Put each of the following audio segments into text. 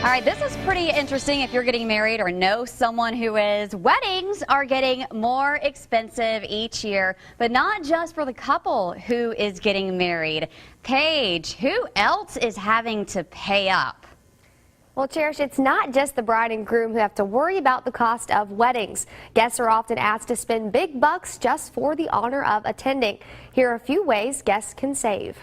All right, this is pretty interesting if you're getting married or know someone who is. Weddings are getting more expensive each year, but not just for the couple who is getting married. Paige, who else is having to pay up? Well, Cherish, it's not just the bride and groom who have to worry about the cost of weddings. Guests are often asked to spend big bucks just for the honor of attending. Here are a few ways guests can save.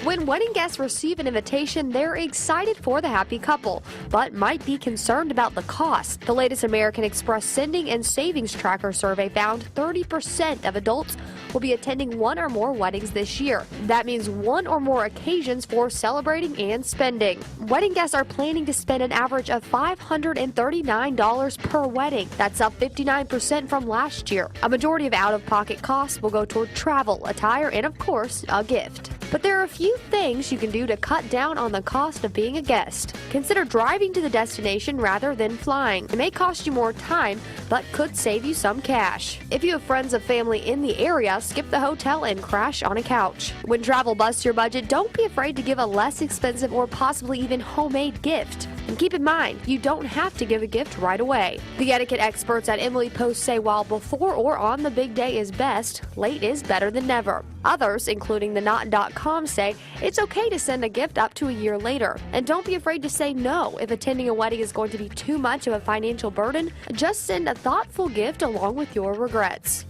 When wedding guests receive an invitation, they're excited for the happy couple, but might be concerned about the cost. The latest American Express Sending and Savings Tracker survey found 30% of adults will be attending one or more weddings this year. That means one or more occasions for celebrating and spending. Wedding guests are planning to spend an average of $539 per wedding. That's up 59% from last year. A majority of out-of-pocket costs will go toward travel, attire, and of course, a gift. But there are a few things you can do to cut down on the cost of being a guest. Consider driving to the destination rather than flying. It may cost you more time, but could save you some cash. If you have friends or family in the area, skip the hotel and crash on a couch. When travel busts your budget, don't be afraid to give a less expensive or possibly even homemade gift. And keep in mind, you don't have to give a gift right away. The etiquette experts at Emily Post say while before or on the big day is best, late is better than never. Others, including the Knot.com, say it's okay to send a gift up to a year later. And don't be afraid to say no if attending a wedding is going to be too much of a financial burden. Just send a thoughtful gift along with your regrets.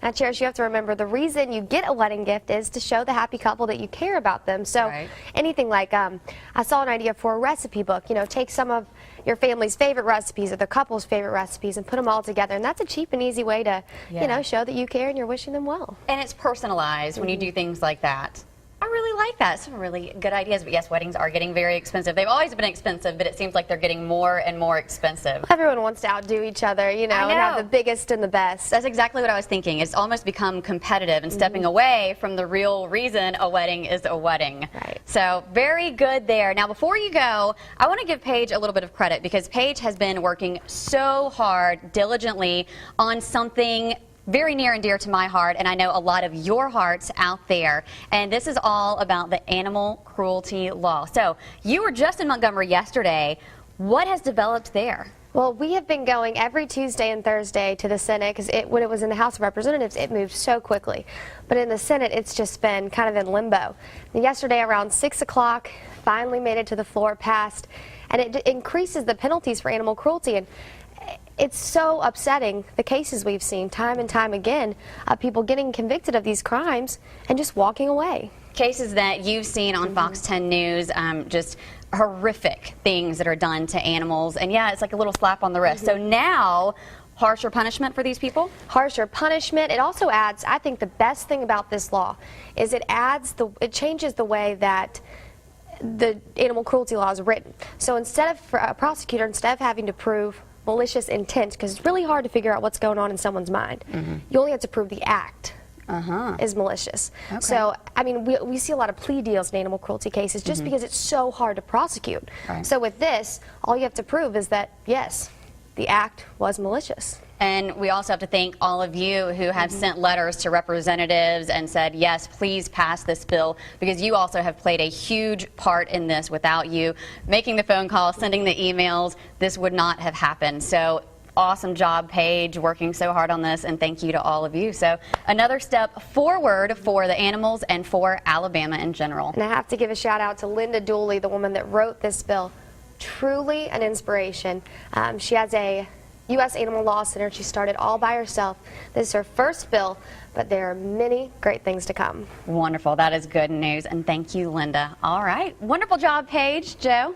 Now, Cherish, you have to remember the reason you get a wedding gift is to show the happy couple that you care about them. So anything like, I saw an idea for a recipe book. You know, take some of your family's favorite recipes or the couple's favorite recipes and put them all together. And that's a cheap and easy way to, you know, show that you care and you're wishing them well. And it's personalized when you do things like that. I really like that. Some really good ideas. But yes, weddings are getting very expensive. They've always been expensive, but it seems like they're getting more and more expensive. Everyone wants to outdo each other, you know, and have the biggest and the best. That's exactly what I was thinking. It's almost become competitive and stepping away from the real reason a wedding is a wedding. Right. So very good there. Now, before you go, I want to give Paige a little bit of credit because Paige has been working so hard, diligently on something very near and dear to my heart, and I know a lot of your hearts out there. And this is all about the animal cruelty law. So you were just in Montgomery yesterday. What has developed there? Well, we have been going every Tuesday and Thursday to the Senate because when it was in the House of Representatives, it moved so quickly. But in the Senate, it's just been kind of in limbo. And yesterday around 6 o'clock, finally made it to the floor, passed, and it increases the penalties for animal cruelty. And it's so upsetting, the cases we've seen time and time again of people getting convicted of these crimes and just walking away. Cases that you've seen on Fox 10 News, just horrific things that are done to animals. And yeah, it's like a little slap on the wrist. So now, harsher punishment for these people? Harsher punishment. It also adds, I think the best thing about this law is it changes the way that the animal cruelty law is written. So instead of a prosecutor, instead of having to prove malicious intent, because it's really hard to figure out what's going on in someone's mind, you only have to prove the act is malicious. So, I mean, we see a lot of plea deals in animal cruelty cases just because it's so hard to prosecute. So with this, all you have to prove is that, yes, the act was malicious. And we also have to thank all of you who have sent letters to representatives and said, yes, please pass this bill, because you also have played a huge part in this. Without you making the phone calls, sending the emails, this would not have happened. So awesome job, Paige, working so hard on this, and thank you to all of you. So another step forward for the animals and for Alabama in general. And I have to give a shout out to Linda Dooley, the woman that wrote this bill. Truly an inspiration. She has a U.S. Animal Law Center. She started all by herself. This is her first bill, but there are many great things to come. Wonderful. That is good news, and thank you, Linda. All right. Wonderful job, Paige. Joe?